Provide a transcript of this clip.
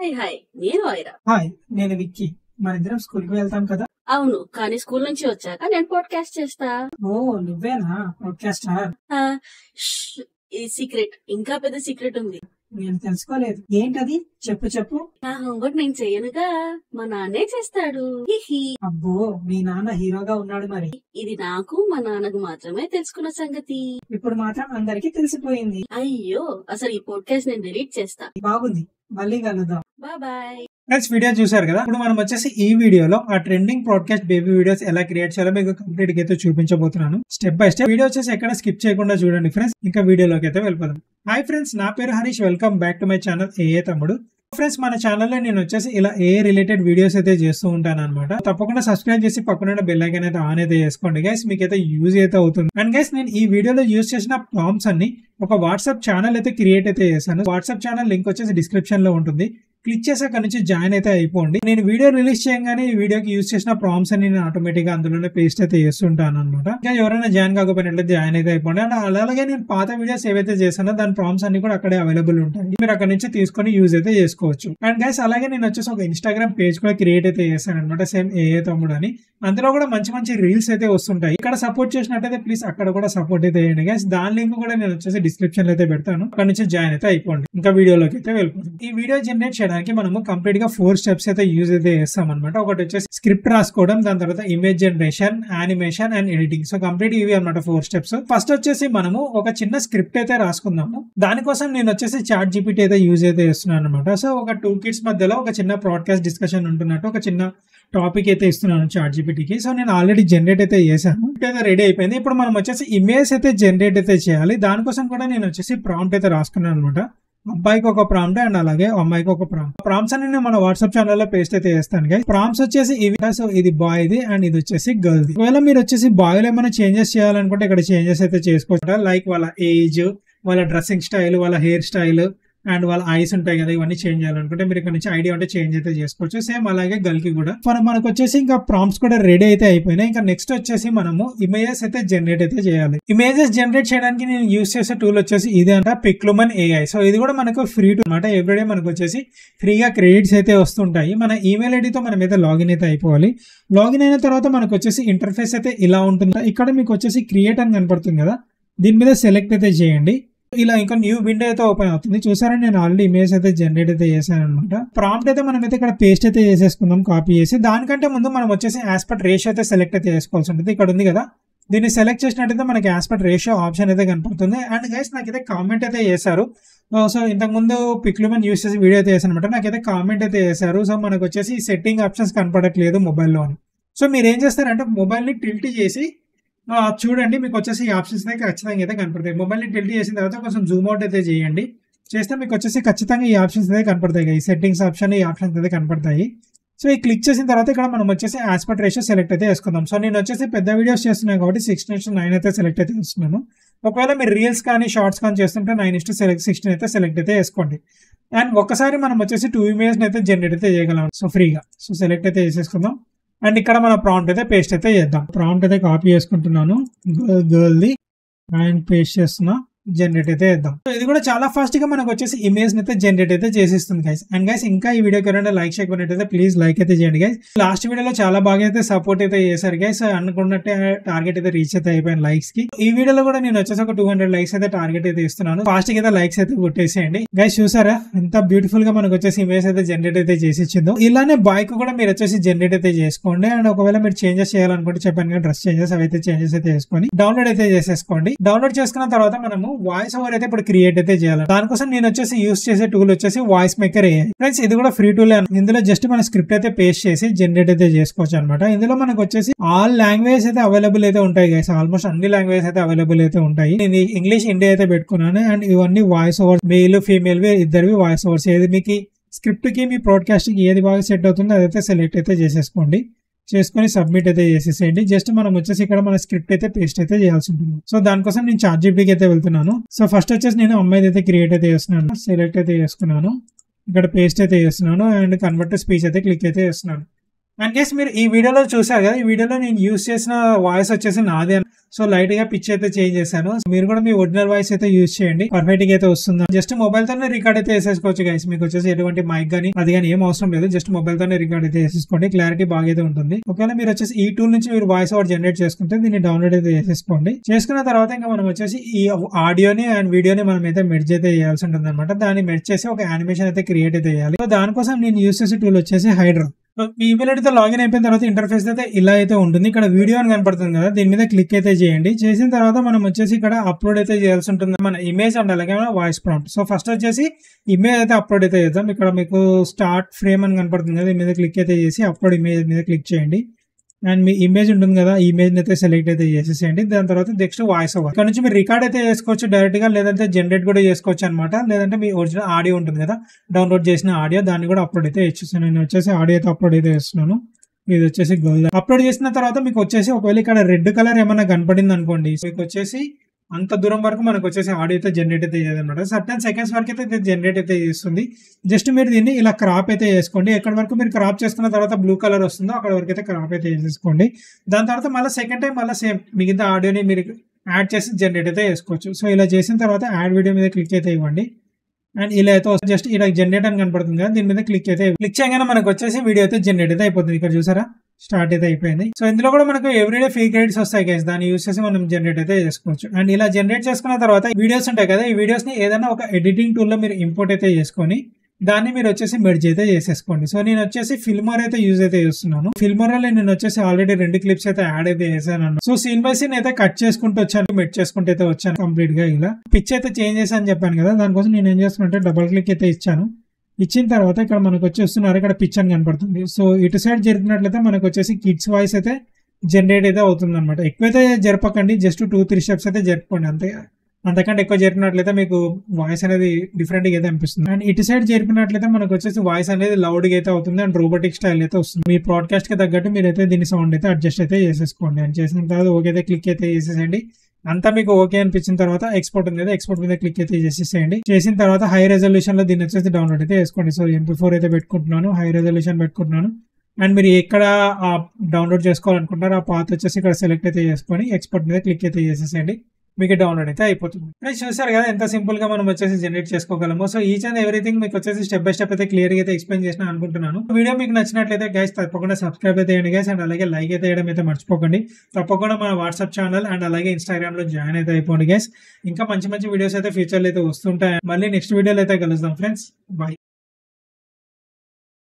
Hi hi నేను Aira. Hi, నేను విక్కీ. మనిద్దరం స్కూల్ కి వెళ్తాం కదా. అవును, కానీ స్కూల్ నుంచి వచ్చాక నేను పాడ్కాస్ట్ చేస్తా. ఓ, నువ్వేనా పాడ్కాస్టర్? ఆ, ష్, ఇది సీక్రెట్, ఇంకా పెద్ద సీక్రెట్ ఉంది. నేను తెలుసుకోలేదు. ఏంటది? చెప్పు చెప్పు. నా హోంవర్క్ నేను చేయనుగా, మా నాన్నే చేస్తాడు. హిహి. అబ్బో, మీ నాన్న హీరోగా ఉన్నాడు మరి. ఇది నాకు మా నాన్నకు మాత్రమే తెలుసుకున్న సంగతి. ఇప్పుడు మాత్రం అందరికీ తెలిసిపోయింది. అయ్యో, అసలు ఈ పాడ్కాస్ట్ నేను డిలీట్ చేస్తా. బాగుంది, మళ్ళీ కలుద్దాం. బాయ్. ఫ్రెండ్స్, వీడియో చూసారు కదా. ఇప్పుడు మనం వచ్చేసి ఈ వీడియోలో ఆ ట్రెండింగ్ పాడ్కాస్ట్ బేబీ వీడియోస్ ఎలా క్రియేట్ చేయాలో మీకు కంప్లీట్ గా అయితే చూపించబోతున్నాను. స్టెప్ బై స్టెప్ వీడియో వచ్చేసి ఎక్కడ స్కిప్ చేయకుండా చూడండి ఫ్రెండ్స్. ఇంకా వీడియోలోకి అయితే వెళ్ళిపోదాం. హాయ్ ఫ్రెండ్స్, నా పేరు Harish. Welcome back to my channel ఏఏ తమ్ముడు. ఫ్రెండ్స్, మన ఛానల్లో నేను వచ్చేసి ఇలా ఏ రిలేటెడ్ వీడియోస్ అయితే చేస్తూ ఉంటాను అనమాట. తప్పకుండా సబ్స్క్రైబ్ చేసి పక్కన బెల్ ఐకాన్ అయితే ఆన్ అయితే చేసుకోండి గైస్. మీకు అయితే యూజ్ అయితే అవుతుంది. అండ్ గైస్, నేను ఈ వీడియోలో యూజ్ చేసిన ప్రాంప్ట్స్ అన్ని ఒక వాట్సాప్ ఛానల్ అయితే క్రియేట్ అయితే చేశాను. వాట్సాప్ ఛానల్ లింక్ వచ్చేసి డిస్క్రిప్షన్ లో ఉంటుంది. క్లిక్ చేసి అక్కడ నుంచి జాయిన్ అయితే అయిపోండి. నేను వీడియో రిలీజ్ చేయగానే ఈ వీడియోకి యూజ్ చేసిన ప్రాంప్ట్స్ అని నేను ఆటోమేటిక్ గా అందులోనే పేస్ట్ అయితే చేస్తుంటాను అనమాట. ఇంకా ఎవరైనా జాయిన్ కాకపోయినట్లయితే జాయిన్ అయితే అయిపోండి. అండ్ అలాగే నేను పాత వీడియోస్ ఏవైతే చేశానో దాని ప్రాంప్ట్స్ అన్ని కూడా అక్కడే అవైలబుల్ ఉంటాయి. మీరు అక్కడ నుంచి తీసుకొని యూజ్ అయితే చేసుకోవచ్చు. అండ్ గైస్, అలాగే నేను వచ్చేసి ఒక ఇన్స్టాగ్రామ్ పేజ్ కూడా క్రియేట్ అయితే చేశాను అనమాట. సేమ్ ఏఏ తమ్ముడు అని. అందులో కూడా మంచి మంచి రీల్స్ అయితే వస్తుంటాయి. ఇక్కడ సపోర్ట్ చేసినట్టయితే ప్లీజ్ అక్కడ కూడా సపోర్ట్ అయితే చేయండి గైస్. దాని లింక్ కూడా నేను వచ్చేసి డిస్క్రిప్షన్ లో అయితే పెడతాను. అక్కడ నుంచి జాయిన్ అయితే అయిపోండి. ఇంకా వీడియోలోకి అయితే వెళ్ళిపోతాం. ఈ వీడియో జనరేట్ చేయడానికి మనము కంప్లీట్ గా 4 స్టెప్స్ అయితే యూజ్ అయితే చేస్తాం అనమాట. ఒకటి వచ్చేసి స్క్రిప్ట్ రాసుకోవడం, దాని తర్వాత image generation, animation and editing. So complete ఇవి అనమాట 4 స్టెప్స్. ఫస్ట్ వచ్చేసి మనము ఒక చిన్న స్క్రిప్ట్ అయితే రాసుకుందాము. దానికోసం నేను వచ్చేసి చాట్ జీపీటీ అయితే యూజ్ అయితే చేస్తున్నాను అనమాట. సో ఒక 2 కిడ్స్ మధ్యలో ఒక చిన్న బ్రాడ్కాస్ట్ డిస్కషన్ ఉంటున్నట్టు ఒక చిన్న టాపిక్ అయితే ఇస్తున్నాను చాట్ జీపీటీకి. సో నేను ఆల్రెడీ జనరేట్ అయితే చేశాను. అయితే రెడీ అయిపోయింది. ఇప్పుడు మనం వచ్చేసి ఇమేజ్ అయితే జనరేట్ అయితే చేయాలి. దానికోసం కూడా నేను వచ్చేసి ప్రాంప్ట్ అయితే రాసుకున్నాను అనమాట. అబ్బాయికి ఒక ప్రాంప్ట్ అండ్ అలాగే అమ్మాయికి ఒక ప్రాంప్ట్. ప్రాంప్ట్స్ అని నేను మన వాట్సాప్ ఛానల్లో పేస్ట్ అయితే చేస్తాను గైస్. ప్రాంప్ట్స్ వచ్చేసి ఇవి. సో ఇది బాయ్ ది అండ్ ఇది వచ్చేసి గర్ల్ ది. ఒకవేళ మీరు వచ్చేసి బాయ్ లో ఏమైనా చేంజెస్ చేయాలనుకుంటే ఇక్కడ చేంజెస్ అయితే చేసుకోవచ్చు. లైక్ వాళ్ళ ఏజ్, వాళ్ళ డ్రెస్సింగ్ స్టైల్, వాళ్ళ హెయిర్ స్టైల్ అండ్ వాళ్ళ ఐస్ ఉంటాయి కదా, ఇవన్నీ చేంజ్ చేయాలనుకుంటే మీరు ఇక్కడ నుంచి ఐడియా ఉంటే చేంజ్ అయితే చేసుకోవచ్చు. సేమ్ అలాగే గర్ల్ కి కూడా. మనకు వచ్చేసి ఇంకా ప్రాంప్ట్స్ కూడా రెడీ అయితే అయిపోయినాయి. ఇంకా నెక్స్ట్ వచ్చేసి మనము ఇమేజెస్ అయితే జనరేట్ అయితే చేయాలి. ఇమేజెస్ జనరేట్ చేయడానికి నేను యూస్ చేసే టూల్ వచ్చేసి ఇది అంట, పిక్లుమన్ AI. సో ఇది కూడా మనకు ఫ్రీ టూల్ అనమాట. ఎవ్రీడే మనకు వచ్చేసి ఫ్రీగా క్రెడిట్స్ అయితే వస్తుంటాయి. మన ఈమెయిల్ ఐడితో మనం అయితే లాగిన్ అయితే అయిపోవాలి. లాగిన్ అయిన తర్వాత మనకు వచ్చేసి ఇంటర్ఫేస్ అయితే ఇలా ఉంటుంది. ఇక్కడ మీకు వచ్చేసి క్రియేట్ అని కనపడుతుంది కదా, దీని మీద సెలెక్ట్ అయితే చేయండి. ఇలా ఇంకా న్యూ విండో అయితే ఓపెన్ అవుతుంది. చూసారా, నేను ఆల్రెడీ ఇమేజ్ అయితే జనరేట్ అయితే చేశాను అనమాట. ప్రాంప్ట్ అయితే మనం అయితే ఇక్కడ పేస్ట్ అయితే చేసేసుకుందాం కాపీ చేసి. దానికంటే ముందు మనం వచ్చేసి ఆస్పెక్ట్ రేషియో అయితే సెలెక్ట్ అయితే చేసుకోవాల్సి ఉంటుంది. ఇక్కడ ఉంది కదా, దీన్ని సెలెక్ట్ చేసినట్టయితే మనకి ఆస్పెక్ట్ రేషియో ఆప్షన్ అయితే కనపడుతుంది. అండ్ గైస్, నాకైతే కామెంట్ అయితే చేశారు. సో ఇంతకుముందు పిక్లుమన్ యూస్ చేసి వీడియో అయితే చేశాను అనమాట. నాకైతే కామెంట్ అయితే చేశారు. సో మనకు వచ్చేసి సెట్టింగ్ ఆప్షన్స్ కనపడట్లేదు మొబైల్లో అని. సో మీరు ఏం చేస్తారంటే మొబైల్ని టిల్ట్ చేసి చూడండి, మీకు వచ్చేసి ఈ ఆప్షన్స్ అయితే ఖచ్చితంగా అయితే కనపడతాయి. మొబైల్ని టిల్ట్ చేసిన తర్వాత కొంచెం జూమ్ అవుట్ అయితే చేయండి. చేస్తే మీకు వచ్చేసి ఖచ్చితంగా ఈ ఆప్షన్స్ అయితే కనపడతాయి. ఈ సెట్టింగ్స్ ఆప్షన్, ఈ ఆప్షన్స్ అయితే కనపడతాయి. సో ఈ క్లిక్ చేసిన తర్వాత ఇక్కడ మనం వచ్చేసి ఆస్పెక్ట్ రేషియో సెలెక్ట్ అయితే చేసుకుందాం. సో నేను వచ్చేసి పెద్ద వీడియోస్ చేస్తున్నాను కాబట్టి 6:9 అయితే సెలెక్ట్ అయితే చేస్తున్నాను. ఒకవేళ మీరు రీల్స్ కానీ షార్ట్స్ కానీ చేస్తుంటే 9:16 అయితే సెలెక్ట్ అయితే చేసుకోండి. అండ్ ఒక్కసారి మనం వచ్చేసి 2 ఇమేజ్ అయితే జనరేట్ అయితే చేయగలం సో ఫ్రీగా. సో సెలెక్ట్ అయితే చేసేసుకుందాం. అండ్ ఇక్కడ మన ప్రాంప్ట్ అయితే పేస్ట్ అయితే చేద్దాం. ప్రాంప్ట్ అయితే కాపీ చేసుకుంటున్నాను, గర్ల్ ది, అండ్ పేస్ట్ చేస్తున్నా, జనరేట్ అయితే చేద్దాం. సో ఇది కూడా చాలా ఫాస్ట్ గా మనకు వచ్చేసి ఇమేజ్ అయితే జనరేట్ అయితే చేసిస్తుంది గైస్. అండ్ గైస్, ఇంకా ఈ వీడియోకి ఎవరైనా లైక్ చేయకపోయినట్టయితే ప్లీజ్ లైక్ అయితే చేయండి గైస్. లాస్ట్ వీడియోలో చాలా బాగా అయితే సపోర్ట్ అయితే చేశారు గైస్. అనుకున్నట్టే టార్గెట్ అయితే రీచ్ అయితే అయిపోయింది లైక్స్ కి. ఈ వీడియోలో కూడా నేను వచ్చేసి ఒక 200 లైక్స్ అయితే టార్గెట్ అయితే ఇస్తున్నాను. ఫాస్ట్ గా అయితే లైక్స్ అయితే కొట్టేసేయండి గైస్. చూసారా ఎంత బ్యూటిఫుల్ గా మనకు వచ్చేసి ఇమేజ్ అయితే జనరేట్ అయితే చేసి ఇచ్చిందో. ఇలానే బాయ్ కు కూడా మీరు వచ్చేసి జనరేట్ అయితే చేసుకోండి. అండ్ ఒకవేళ మీరు చేంజెస్ చేయాలనుకుంటే చెప్పాను కదా, డ్రెస్ చేంజెస్ అవి అయితే చేంజెస్ అయితే చేసుకొని డౌన్లోడ్ అయితే చేసేసుకోండి. డౌన్లోడ్ చేసుకున్న తర్వాత మనము వాయిస్ ఓవర్ అయితే ఇప్పుడు క్రియేట్ అయితే చేయాలి. దానికోసం నేను వచ్చేసి యూస్ చేసే టూల్ వచ్చేసి వాయిస్ మేకర్ AI. ఫ్రెండ్స్, ఇది కూడా ఫ్రీ టూల్. ఇందులో జస్ట్ మన స్క్రిప్ట్ అయితే పేస్ట్ చేసి జనరేట్ అయితే చేసుకోవచ్చు అనమాట. ఇందులో మనకు వచ్చేసి ఆల్ లాంగ్వేజ్ అయితే అవైలబుల్ అయితే ఉంటాయి గైస్. ఆల్మోస్ట్ అన్ని లాంగ్వేజ్ అయితే అవైలబుల్ అయితే ఉంటాయి. నేను ఇంగ్లీష్ ఇండియా అయితే పెట్టుకున్నాను. అండ్ ఇవన్నీ వాయిస్ ఓవర్, మెయిల్ ఫీమేల్ ఇద్దరివి వాయిస్ ఓవర్స్. ఏది మీకు స్క్రిప్ట్ కి మీ బ్రాడ్కాస్ట్ కి ఏది బాగా సెట్ అవుతుందో అదైతే సెలెక్ట్ అయితే చేసేసుకోండి. చేసుకొని సబ్మిట్ అయితే చేసేసేయండి. జస్ట్ మనం వచ్చేసి ఇక్కడ మన స్క్రిప్ట్ అయితే పేస్ట్ అయితే చేయాల్సి ఉంటుంది. సో దానికోసం నేను చాట్ జీపీటీకి అయితే వెళ్తున్నాను. సో ఫస్ట్ వచ్చేసి నేను అమ్మాయిది అయితే క్రియేట్ అయితే చేస్తున్నాను. సెలెక్ట్ అయితే చేసుకున్నాను, ఇక్కడ పేస్ట్ అయితే చేస్తున్నాను అండ్ కన్వర్ట్ టు స్పీచ్ అయితే క్లిక్ అయితే చేస్తున్నాను. అండ్ గైస్ మీరు ఈ వీడియోలో చూసారు కదా, ఈ వీడియోలో నేను యూస్ చేసిన వాయిస్ వచ్చేసి నాదే. సో లైట్ గా పిచ్ అయితే చేంజ్ చేశాను. మీరు కూడా మీ ఒరిజినల్ వాయిస్ అయితే యూజ్ చేయండి, పర్ఫెక్ట్ గా అయితే వస్తుంది. జస్ట్ మొబైల్ తోనే రికార్డ్ అయితే వేసేసుకోవచ్చు గైస్. మీకు వచ్చేసి ఎటువంటి మైక్ గానీ అది కానీ ఏం అవసరం లేదు. జస్ట్ మొబైల్ తోనే రికార్డ్ అయితే వేసేసుకోండి, క్లారిటీ బాగా అయితే ఉంటుంది. ఒకవేళ మీరు వచ్చేసి ఈ టూల్ నుంచి మీరు వాయిస్ ఓవర్ జనరేట్ చేసుకుంటే దీన్ని డౌన్లోడ్ అయితే చేసేసుకోండి. చేసుకున్న తర్వాత ఇంకా మనం వచ్చేసి ఈ ఆడియోని అండ్ వీడియోని మనం అయితే మెర్జ్ అయితే చేయాల్సి ఉంటుంది అనమాట. దాన్ని మెర్జ్ చేసి ఒక యానిమేషన్ అయితే క్రియేట్ అయితే చేయాలి. సో దానికోసం నేను యూస్ చేసే టూల్ వచ్చేసి హైడ్రా. మీ ఈమెయిల్ అయితే లాగిన్ అయిపోయిన తర్వాత ఇంటర్ఫేస్ అయితే ఇలా అయితే ఉంటుంది. ఇక్కడ వీడియో అని కనపడుతుంది కదా, దీని మీద క్లిక్ అయితే చేయండి. చేసిన తర్వాత మనం వచ్చేసి ఇక్కడ అప్లోడ్ అయితే చేయాల్సి ఉంటుంది మన ఇమేజ్ అండ్ అలాగే వాయిస్ ప్రాంప్ట్. సో ఫస్ట్ వచ్చేసి ఇమేజ్ అయితే అప్లోడ్ అయితే చేద్దాం. ఇక్కడ మీకు స్టార్ట్ ఫ్రేమ్ అని కనపడుతుంది కదా, దీని మీద క్లిక్ అయితే చేసి అప్లోడ్ ఇమేజ్ మీద క్లిక్ చేయండి. అండ్ మీ ఇమేజ్ ఉంటుంది కదా, ఈ ఇమేజ్ అయితే సెలెక్ట్ అయితే చేసేసేయండి. దాని తర్వాత నెక్స్ట్ వాయిస్ ఓవర్. ఇక్కడ నుంచి మీరు రికార్డ్ అయితే చేసుకోవచ్చు డైరెక్ట్ గా, లేదంటే జనరేట్ కూడా చేసుకోవచ్చు అనమాట. లేదంటే మీ ఒరిజినల్ ఆడియో ఉంటుంది కదా, డౌన్లోడ్ చేసిన ఆడియో, దాన్ని కూడా అప్లోడ్ అయితే చేసేసాను. నేను వచ్చేసి ఆడియో అయితే అప్లోడ్ అయితే చేస్తున్నాను. ఇది వచ్చేసి గోల్డ్ అప్లోడ్ చేసిన తర్వాత మీకు వచ్చేసి ఒకవేళ ఇక్కడ రెడ్ కలర్ ఏమైనా కనపడింది అనుకోండి, మీకు వచ్చేసి అంత దూరం వరకు మనకు వచ్చేసి ఆడియో అయితే జనరేట్ అయితే చేయదు అనమాట. సర్టెన్ సెకండ్స్ వరకు అయితే జనరేట్ అయితే చేస్తుంది. జస్ట్ మీరు దీన్ని ఇలా క్రాప్ అయితే చేసుకోండి. ఎక్కడి వరకు మీరు క్రాప్ చేసుకున్న తర్వాత బ్లూ కలర్ వస్తుందో అక్కడ వరకు అయితే క్రాప్ అయితే చేసేసుకోండి. దాని తర్వాత మళ్ళీ సెకండ్ టైం మళ్ళీ సేమ్ మిగతా ఆడియోని మీరు యాడ్ చేసి జనరేట్ అయితే చేసుకోవచ్చు. సో ఇలా చేసిన తర్వాత యాడ్ వీడియో మీద క్లిక్ అయితే ఇవ్వండి. అండ్ ఇలా అయితే జస్ట్ ఇలా జనరేట్ అని కనపడుతుంది కదా, దీని మీద క్లిక్ చేయగానే మనకు వచ్చేసి వీడియో అయితే జనరేట్ అయితే అయిపోతుంది. ఇక్కడ చూసారా, స్టార్ట్ అయితే అయిపోయింది. సో ఇందులో కూడా మనకు ఎవ్రీడే ఫ్రీ క్రెడిట్స్ వస్తాయి గైస్, దాన్ని యూస్ చేసి మనం జనరేట్ అయితే చేసుకోవచ్చు. అండ్ ఇలా జనరేట్ చేసుకున్న తర్వాత వీడియోస్ ఉంటాయి కదా, ఈ వీడియోస్ ని ఏదైనా ఒక ఎడిటింగ్ టూల్ లో మీరు ఇంపోర్ట్ అయితే చేసుకొని దాన్ని మీరు వచ్చేసి మెర్జ్ అయితే చేసేసుకోండి. సో నేను వచ్చేసి ఫిల్మర్ అయితే యూజ్ అయితే చేస్తున్నాను. ఫిల్మర్ లో నేను వచ్చేసి ఆల్రెడీ 2 క్లిప్స్ అయితే యాడ్ అయితే చేశాను. సో సీన్ బై సీన్ అయితే కట్ చేసుకుంటూ వచ్చాను, మెర్జ్ చేసుకుంటూ అయితే వచ్చాను కంప్లీట్ గా. ఇలా పిచ్ అయితే చేంజ్ చేశాను చెప్పాను కదా, దానికోసం నేను ఏం చేస్తున్నా డబుల్ క్లిక్ అయితే ఇచ్చాను. ఇచ్చిన తర్వాత ఇక్కడ మనకు వచ్చేస్తున్నారు, ఇక్కడ పిచ్ అని కనపడుతుంది. సో ఇటు సైడ్ జరిపినట్లయితే మనకు వచ్చేసి కిడ్స్ వాయిస్ అయితే జనరేట్ అయితే అవుతుంది అనమాట. ఎక్కువైతే జరపకండి, జస్ట్ 2-3 స్టెప్స్ అయితే జరుపుకోండి అంతే. అంతకంటే ఎక్కువ జరిపినట్లయితే మీకు వాయిస్ అనేది డిఫరెంట్ గా అయితే అనిపిస్తుంది. అండ్ ఇటు సైడ్ జరిపినట్లయితే మనకు వచ్చేసి వాయిస్ అనేది లౌడ్ గా అయితే అవుతుంది అండ్ రోబోటిక్ స్టైల్ అయితే వస్తుంది. మీ బ్రాడ్కాస్ట్ కి తగ్గట్టు మీరు అయితే దీని సౌండ్ అయితే అడ్జస్ట్ అయితే చేసేసుకోండి. అండ్ చేసిన తర్వాత ఓకే అయితే క్లిక్ అయితే చేసేసేయండి. అంతా మీకు ఓకే అనిపించిన తర్వాత ఎక్స్పోర్ట్ ఉంది కదా, ఎక్స్పోర్ట్ మీద క్లిక్ అయితే చేసేసేయండి. చేసిన తర్వాత హై రెజల్యూషన్ లో దీన్ని వచ్చేసి డౌన్లోడ్ అయితే చేసుకోండి. సో MP4 అయితే పెట్టుకుంటున్నాను, హై రెజల్యూషన్ పెట్టుకుంటున్నాను. అండ్ మీరు ఎక్కడ డౌన్లోడ్ చేసుకోవాలనుకుంటారో ఆ పాత్ వచ్చేసి ఇక్కడ సెలెక్ట్ అయితే చేసుకొని ఎక్స్పోర్ట్ మీద క్లిక్ అయితే చేసేసేయండి. మీకు డౌన్లోడ్ అయితే అయిపోతుంది. చూసారు కదా ఎంత సింపుల్ గా మనం వచ్చేసి జనరేట్ చేసుకోగలము. సో ఈచ్ అండ్ ఎవ్రీథింగ్ మీకు వచ్చేసి స్టెప్ బై స్టెప్ అయితే క్లియర్ గా అయితే ఎక్స్ప్లెయిన్ చేసిన అనుకుంటున్నాను. వీడియో మీకు నచ్చినట్లయితే గైస్ తప్పకుండా సబ్స్క్రైబ్ అయితే చేయండి గైస్, అండ్ అలాగే లైక్ అయితే చేయడం అయితే మర్చిపోకండి. తప్పకుండా మన వాట్సాప్ ఛానల్ అండ్ అలాగే ఇన్స్టాగ్రామ్ లో జాయిన్ అయితే అయిపోండి గైస్. ఇంకా మంచి మంచి వీడియోస్ అయితే ఫ్యూచర్ లో అయితే వస్తుంటాయి. మళ్ళీ నెక్స్ట్ వీడియోలో అయితే కలుద్దాం ఫ్రెండ్స్, బాయ్.